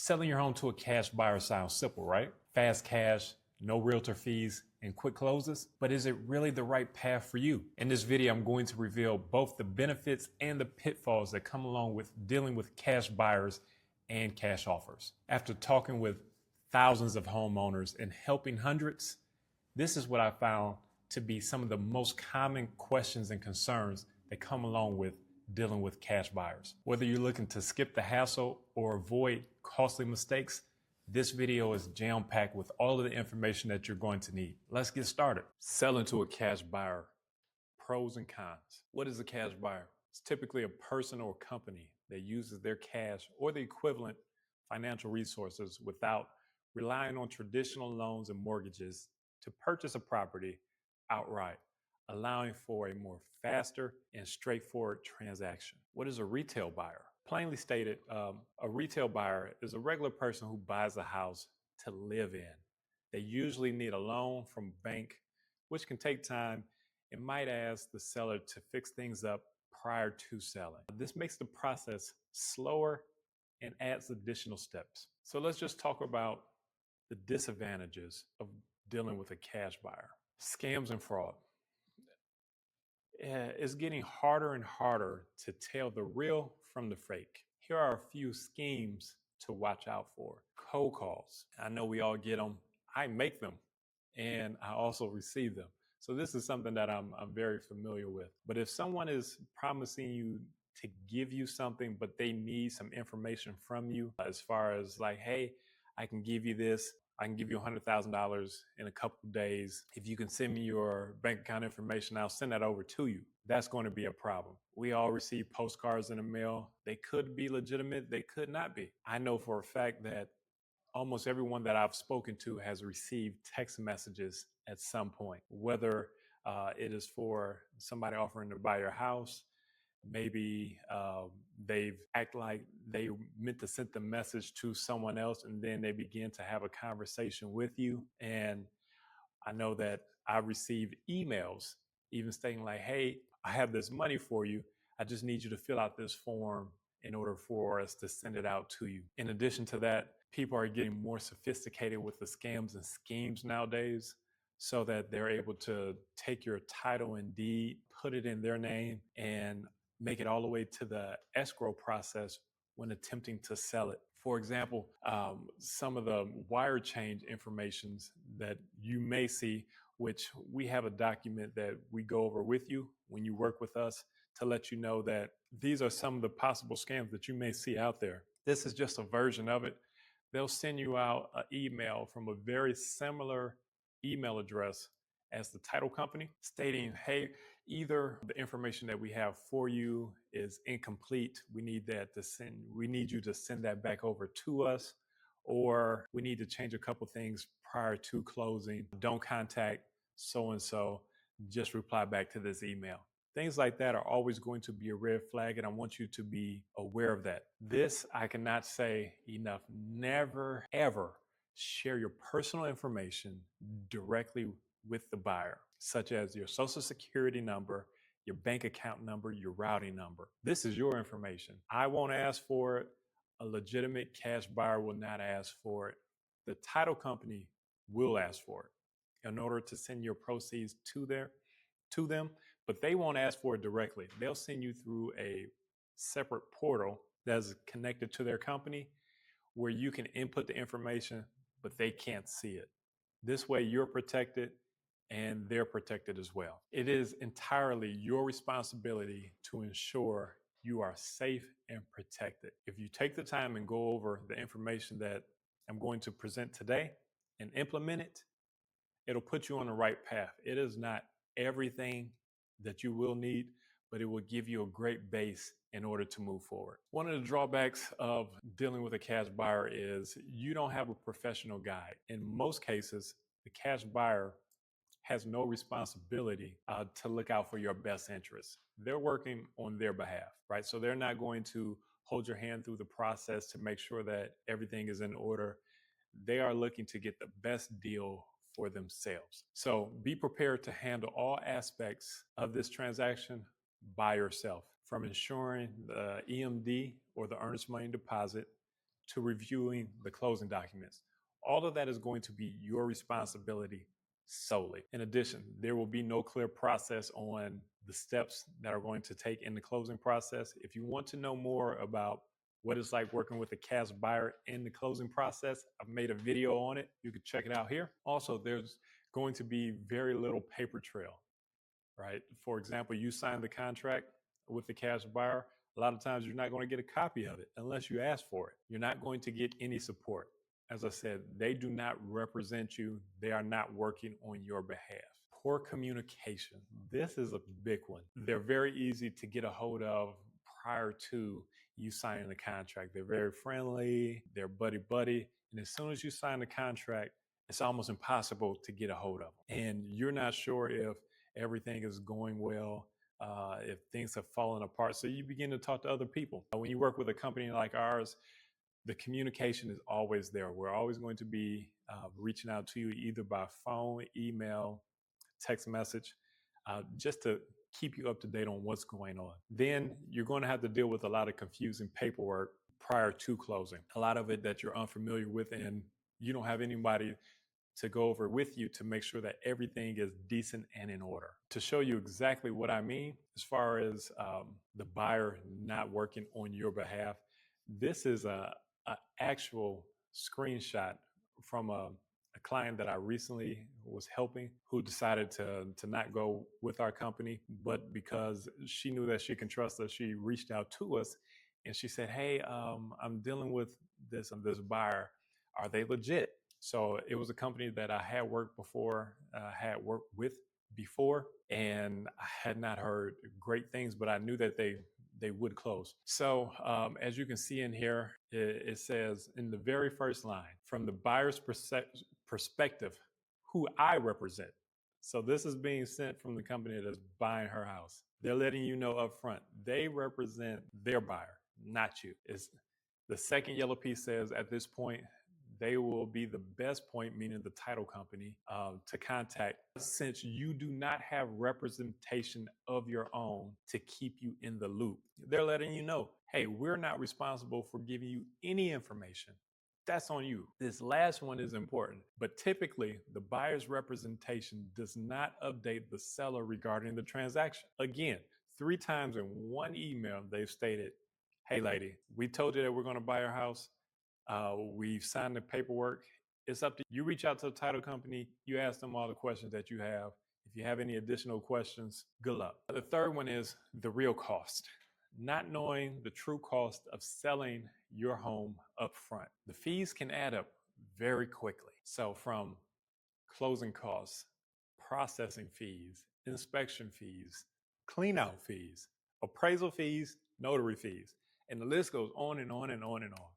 Selling your home to a cash buyer sounds simple, right? Fast cash, no realtor fees, and quick closes. But is it really the right path for you? In this video, I'm going to reveal both the benefits and the pitfalls that come along with dealing with cash buyers and cash offers. After talking with thousands of homeowners and helping hundreds, this is what I found to be some of the most common questions and concerns that come along with dealing with cash buyers. Whether you're looking to skip the hassle or avoid costly mistakes, this video is jam-packed with all of the information that you're going to need. Let's get started. Selling to a cash buyer, pros and cons. What is a cash buyer? It's typically a person or company that uses their cash or the equivalent financial resources without relying on traditional loans and mortgages to purchase a property outright, allowing for a more faster and straightforward transaction. What is a retail buyer? Plainly stated, a retail buyer is a regular person who buys a house to live in. They usually need a loan from a bank, which can take time and might ask the seller to fix things up prior to selling. This makes the process slower and adds additional steps. So let's just talk about the disadvantages of dealing with a cash buyer. Scams and fraud. It's getting harder and harder to tell the real from the fake. Here are a few schemes to watch out for. Cold calls. I know we all get them. I make them and I also receive them. So this is something that I'm very familiar with. But if someone is promising you to give you something, but they need some information from you as far as like, hey, I can give you this. I can give you $100,000 in a couple of days. If you can send me your bank account information, I'll send that over to you. That's going to be a problem. We all receive postcards in the mail. They could be legitimate. They could not be. I know for a fact that almost everyone that I've spoken to has received text messages at some point, whether it is for somebody offering to buy your house. Maybe they've act like they meant to send the message to someone else and then they begin to have a conversation with you. And I know that I received emails even stating like, hey, I have this money for you. I just need you to fill out this form in order for us to send it out to you. In addition to that, people are getting more sophisticated with the scams and schemes nowadays, so that they're able to take your title and deed, put it in their name, and make it all the way to the escrow process when attempting to sell it. For example, some of the wire change informations that you may see, which we have a document that we go over with you when you work with us to let you know that these are some of the possible scams that you may see out there. This is just a version of it. They'll send you out an email from a very similar email address as the title company stating, hey, either the information that we have for you is incomplete. We need you to send that back over to us, or we need to change a couple things prior to closing. Don't contact so-and-so, just reply back to this email. Things like that are always going to be a red flag, and I want you to be aware of that. This, I cannot say enough. Never, ever share your personal information directly with the buyer, such as your social security number, your bank account number, your routing number. This is your information. I won't ask for it. A legitimate cash buyer will not ask for it. The title company will ask for it in order to send your proceeds to them, but they won't ask for it directly. They'll send you through a separate portal that's connected to their company where you can input the information, but they can't see it. This way you're protected and they're protected as well. It is entirely your responsibility to ensure you are safe and protected. If you take the time and go over the information that I'm going to present today and implement it, it'll put you on the right path. It is not everything that you will need, but it will give you a great base in order to move forward. One of the drawbacks of dealing with a cash buyer is you don't have a professional guide. In most cases, the cash buyer has no responsibility to look out for your best interests. They're working on their behalf, right? So they're not going to hold your hand through the process to make sure that everything is in order. They are looking to get the best deal for themselves. So be prepared to handle all aspects of this transaction by yourself, from ensuring the EMD or the earnest money deposit to reviewing the closing documents. All of that is going to be your responsibility solely. In addition, there will be no clear process on the steps that are going to take in the closing process. If you want to know more about what it's like working with a cash buyer in the closing process, I've made a video on it. You can check it out here. Also, there's going to be very little paper trail, right? For example, you sign the contract with the cash buyer. A lot of times you're not going to get a copy of it unless you ask for it. You're not going to get any support. As I said, they do not represent you. They are not working on your behalf. Poor communication. This is a big one. They're very easy to get a hold of prior to you signing the contract. They're very friendly, they're buddy-buddy, and as soon as you sign the contract, it's almost impossible to get a hold of them. And you're not sure if everything is going well, if things have fallen apart. So you begin to talk to other people. When you work with a company like ours, the communication is always there. We're always going to be reaching out to you either by phone, email, text message, just to keep you up to date on what's going on. Then you're going to have to deal with a lot of confusing paperwork prior to closing. A lot of it that you're unfamiliar with, and you don't have anybody to go over with you to make sure that everything is decent and in order. To show you exactly what I mean, as far as the buyer not working on your behalf, this is a actual screenshot from a client that I recently was helping who decided to not go with our company, but because she knew that she can trust us, she reached out to us and she said, "Hey, I'm dealing with this buyer. Are they legit?" So it was a company that I had worked with before, and I had not heard great things, but I knew that they would close. So as you can see in here, it says in the very first line, from the buyer's perspective, who I represent. So this is being sent from the company that's buying her house. They're letting you know up front, they represent their buyer, not you. The second yellow piece says at this point, they will be the best point, meaning the title company, to contact since you do not have representation of your own to keep you in the loop. They're letting you know, hey, we're not responsible for giving you any information. That's on you. This last one is important, but typically the buyer's representation does not update the seller regarding the transaction. Again, 3 times in one email, they've stated, hey lady, we told you that we're going to buy your house. We've signed the paperwork. It's up to you. You reach out to the title company. You ask them all the questions that you have. If you have any additional questions, good luck. The third one is the real cost. Not knowing the true cost of selling your home up front. The fees can add up very quickly. So from closing costs, processing fees, inspection fees, clean out fees, appraisal fees, notary fees, and the list goes on and on and on and on.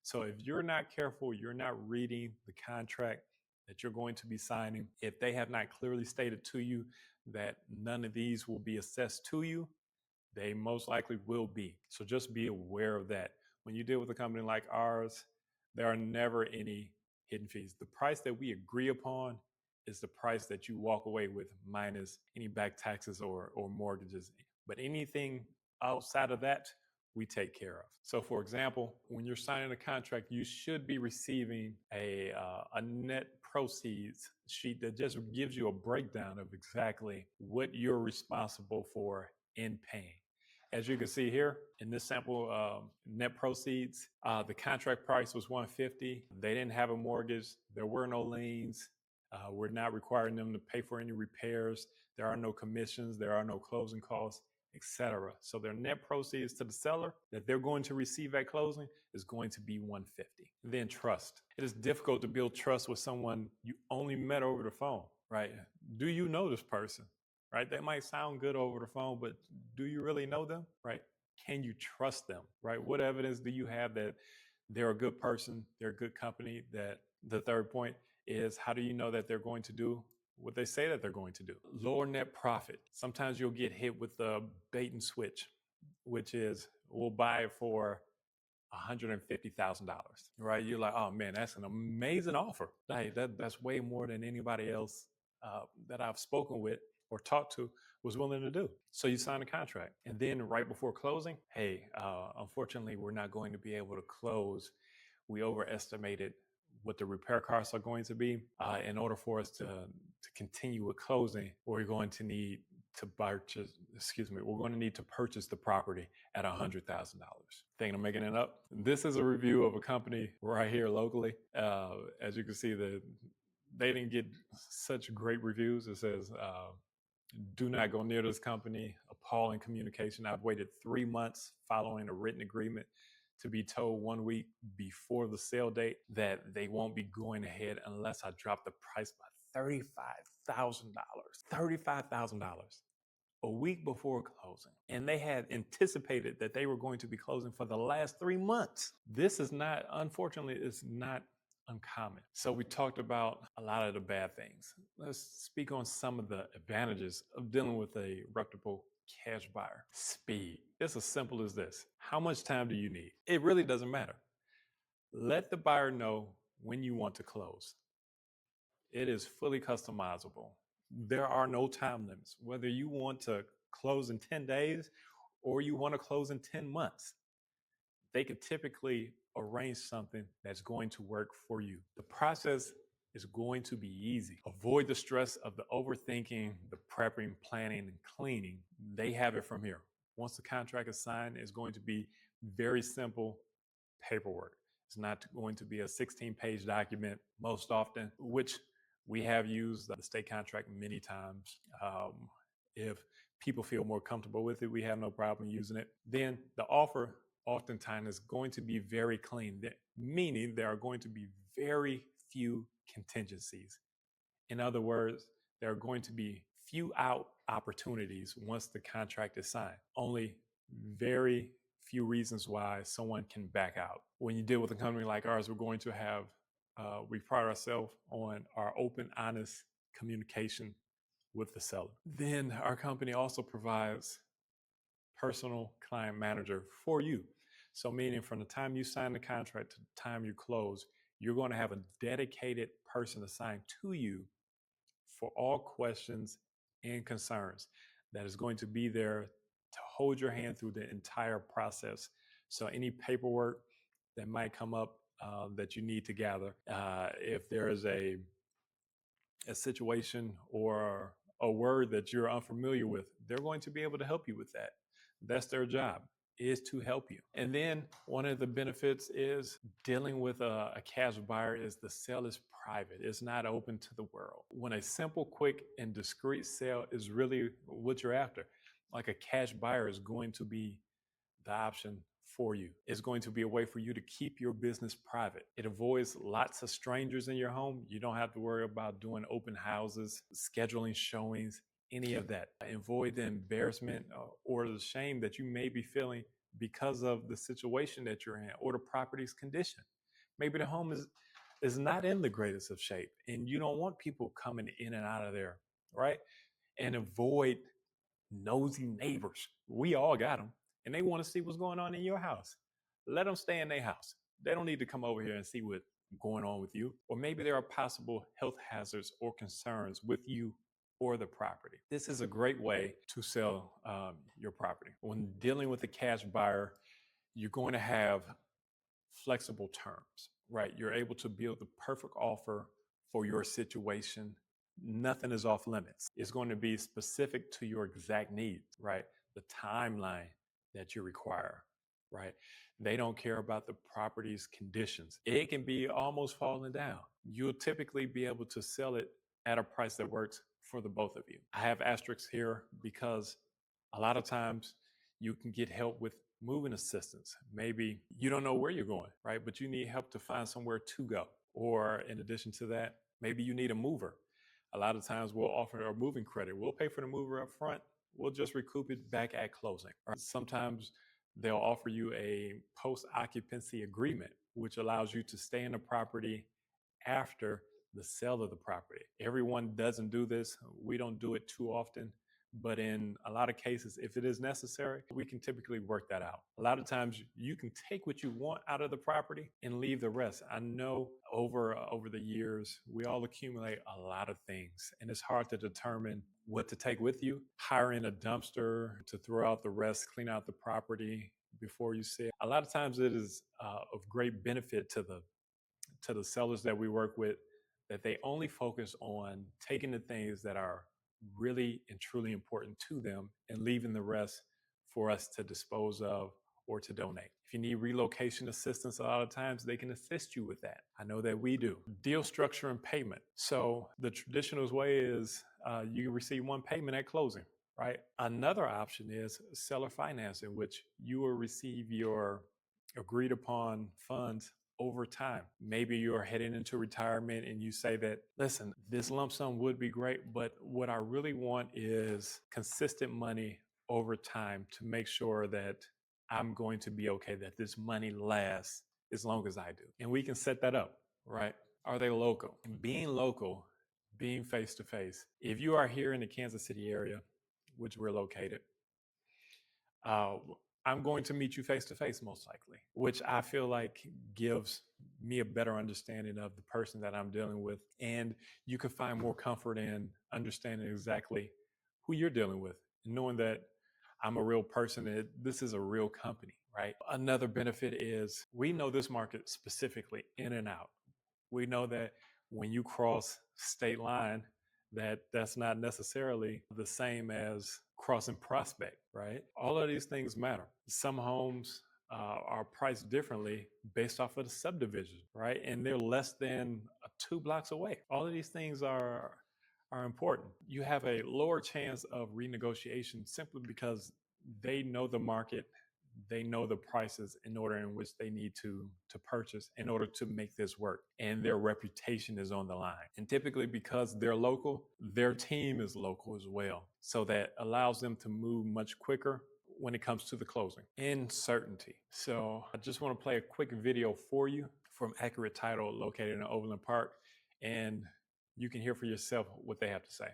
So if you're not careful, you're not reading the contract that you're going to be signing, if they have not clearly stated to you that none of these will be assessed to you, they most likely will be. So just be aware of that. When you deal with a company like ours, there are never any hidden fees. The price that we agree upon is the price that you walk away with minus any back taxes or mortgages. But anything outside of that, we take care of. So for example, when you're signing a contract, you should be receiving a net proceeds sheet that just gives you a breakdown of exactly what you're responsible for in paying. As you can see here in this sample net proceeds, the contract price was $150. They didn't have a mortgage. There were no liens. We're not requiring them to pay for any repairs. There are no commissions. There are no closing costs, etc. So their net proceeds to the seller that they're going to receive at closing is going to be $150. Then trust. It is difficult to build trust with someone you only met over the phone, right? Do you know this person? Right? They might sound good over the phone, but do you really know them? Right? Can you trust them? Right? What evidence do you have that they're a good person, they're a good company? That the third point is, how do you know that they're going to do what they say that they're going to do? Lower net profit. Sometimes you'll get hit with the bait and switch, which is we'll buy it for $150,000, right? You're like, oh man, that's an amazing offer. Hey, that's way more than anybody else that I've spoken with or talked to was willing to do. So you sign a contract, and then right before closing, hey, unfortunately, we're not going to be able to close we overestimated what the repair costs are going to be. In order for us to continue with closing, we're going to need to we're going to need to purchase the property at $100,000. Thinking I'm making it up? This is a review of a company right here locally. As you can see, they didn't get such great reviews. It says, do not go near this company. Appalling communication. I've waited 3 months following a written agreement to be told 1 week before the sale date that they won't be going ahead unless I drop the price by $35,000. $35,000 a week before closing. And they had anticipated that they were going to be closing for the last 3 months. This is not, unfortunately, it's not uncommon. So we talked about a lot of the bad things. Let's speak on some of the advantages of dealing with a reputable cash buyer. Speed. It's as simple as this. How much time do you need? It really doesn't matter. Let the buyer know when you want to close. It is fully customizable. There are no time limits. Whether you want to close in 10 days or you want to close in 10 months, they could typically arrange something that's going to work for you. The process is going to be easy. Avoid the stress of the overthinking, the prepping, planning, and cleaning. They have it from here. Once the contract is signed, it's going to be very simple paperwork. It's not going to be a 16-page document most often, which we have used the state contract many times. If people feel more comfortable with it, we have no problem using it. Then the offer oftentimes is going to be very clean, meaning there are going to be very few contingencies. In other words, there are going to be few out opportunities once the contract is signed. Only very few reasons why someone can back out. When you deal with a company like ours, we're going to have, we pride ourselves on our open, honest communication with the seller. Then our company also provides personal client manager for you. So meaning from the time you sign the contract to the time you close, you're going to have a dedicated person assigned to you for all questions and concerns that is going to be there to hold your hand through the entire process. So any paperwork that might come up that you need to gather, if there is a situation or a word that you're unfamiliar with, they're going to be able to help you with that. That's their job, is to help you. And then one of the benefits is dealing with a cash buyer is the sale is private. It's not open to the world. When a simple, quick, and discreet sale is really what you're after, like a cash buyer is going to be the option for you. It's going to be a way for you to keep your business private. It avoids lots of strangers in your home. You don't have to worry about doing open houses, scheduling showings, any of that. Avoid the embarrassment or the shame that you may be feeling because of the situation that you're in or the property's condition. Maybe the home is not in the greatest of shape and you don't want people coming in and out of there, right? And avoid nosy neighbors. We all got them. And they want to see what's going on in your house. Let them stay in their house. They don't need to come over here and see what's going on with you. Or maybe there are possible health hazards or concerns with you or the property. This is a great way to sell your property. When dealing with a cash buyer, you're going to have flexible terms, right? You're able to build the perfect offer for your situation. Nothing is off limits. It's going to be specific to your exact needs, right? The timeline that you require, right? They don't care about the property's conditions. It can be almost falling down. You'll typically be able to sell it at a price that works for the both of you. I have asterisks here because a lot of times you can get help with moving assistance. Maybe you don't know where you're going, right? But you need help to find somewhere to go. Or in addition to that, maybe you need a mover. A lot of times we'll offer a moving credit. We'll pay for the mover up front. We'll just recoup it back at closing. Or sometimes they'll offer you a post-occupancy agreement, which allows you to stay in the property after the sale of the property. Everyone doesn't do this. We don't do it too often. But in a lot of cases, if it is necessary, we can typically work that out. A lot of times you can take what you want out of the property and leave the rest. I know over the years, we all accumulate a lot of things and it's hard to determine what to take with you. Hiring a dumpster to throw out the rest, clean out the property, before you sell. A lot of times it is of great benefit to the sellers that we work with that they only focus on taking the things that are really and truly important to them and leaving the rest for us to dispose of or to donate. If you need relocation assistance, a lot of times they can assist you with that. I know that we do. Deal structure and payment. So the traditional way is you receive one payment at closing, right? Another option is seller financing, which you will receive your agreed upon funds over time. Maybe you're heading into retirement and you say that, listen, this lump sum would be great, but what I really want is consistent money over time to make sure that I'm going to be okay, that this money lasts as long as I do. And we can set that up, right? Are they local? And being local, being face to face. If you are here in the Kansas City area, which we're located, I'm going to meet you face to face most likely, which I feel like gives me a better understanding of the person that I'm dealing with. And you can find more comfort in understanding exactly who you're dealing with, knowing that I'm a real person, that this is a real company, right? Another benefit is we know this market specifically in and out. We know that when you cross state line, that's not necessarily the same as crossing prospect, right? All of these things matter. Some homes are priced differently based off of the subdivision, right? And they're less than 2 blocks away. All of these things are important. You have a lower chance of renegotiation simply because they know the market, they know the prices in order in which they need to purchase in order to make this work, and their reputation is on the line. And typically because they're local, their team is local as well, so that allows them to move much quicker when it comes to the closing. Uncertainty. So I just want to play a quick video for you from Accurate Title, located in Overland Park, and you can hear for yourself what they have to say.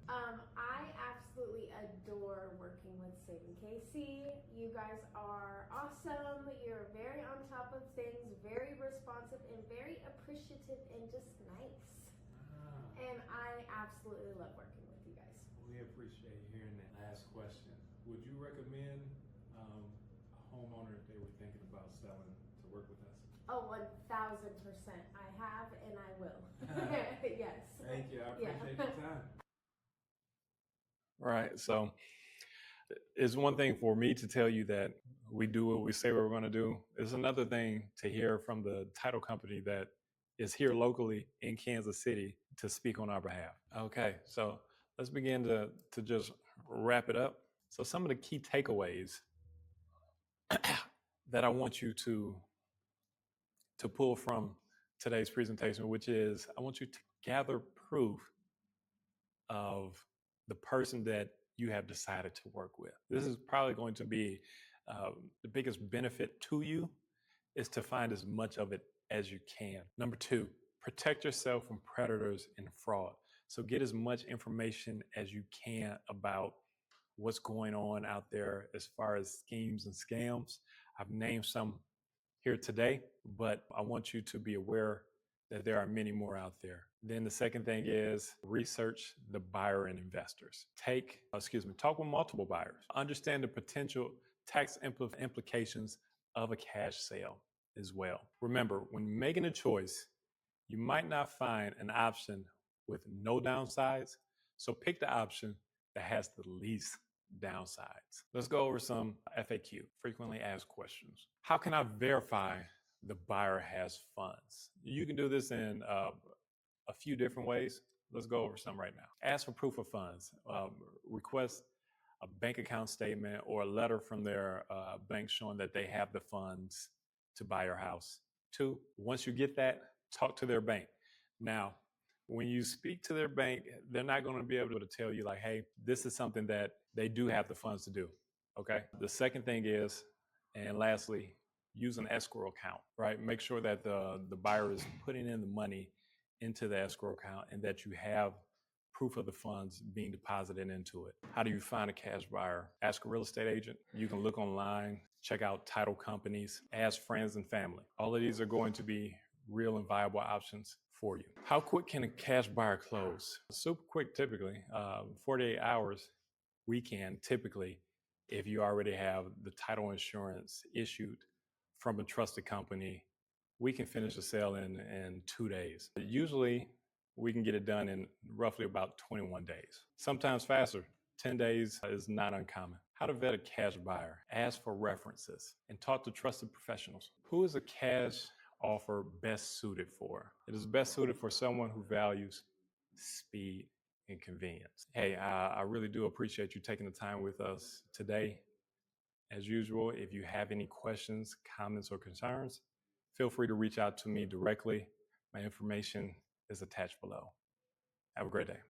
I absolutely adore working with Sid and Casey. You guys are awesome. You're very on top of things, very responsive, and very appreciative and just nice. And I absolutely love working with you guys. We appreciate hearing that. Last question. Would you recommend a homeowner, if they were thinking about selling, to work with us? Oh, 1000%. I have and I will. Yes. Thank you. I appreciate your time. Right. So it's one thing for me to tell you that we do what we say we're going to do. It's another thing to hear from the title company that is here locally in Kansas City to speak on our behalf. Okay, so let's begin to just wrap it up. So some of the key takeaways that I want you to pull from today's presentation, which is I want you to gather proof of the person that you have decided to work with. This is probably going to be the biggest benefit to you, is to find as much of it as you can. Number 2, protect yourself from predators and fraud. So get as much information as you can about what's going on out there as far as schemes and scams. I've named some here today, but I want you to be aware that there are many more out there. Then the second thing is research the buyer and investors. Talk with multiple buyers. Understand the potential tax implications of a cash sale as well. Remember, when making a choice, you might not find an option with no downsides, so pick the option that has the least downsides. Let's go over some FAQ, frequently asked questions. How can I verify the buyer has funds? You can do this in a few different ways. Let's go over some right now. Ask for proof of funds. Request a bank account statement or a letter from their bank showing that they have the funds to buy your house. 2, once you get that, talk to their bank. Now, when you speak to their bank, they're not going to be able to tell you like, hey, this is something that they do have the funds to do. Okay. The second thing is, and lastly, use an escrow account, right? Make sure that the buyer is putting in the money into the escrow account and that you have proof of the funds being deposited into it. How do you find a cash buyer? Ask a real estate agent. You can look online, check out title companies, ask friends and family. All of these are going to be real and viable options for you. How quick can a cash buyer close? Super quick, typically. 48 hours, we can typically If you already have the title insurance issued from a trusted company, we can finish the sale in 2 days. Usually, we can get it done in roughly about 21 days, sometimes faster. 10 days is not uncommon. How to vet a cash buyer. Ask for references and talk to trusted professionals. Who is a cash offer best suited for? It is best suited for someone who values speed and convenience. Hey, I really do appreciate you taking the time with us today. As usual, if you have any questions, comments, or concerns, feel free to reach out to me directly. My information is attached below. Have a great day.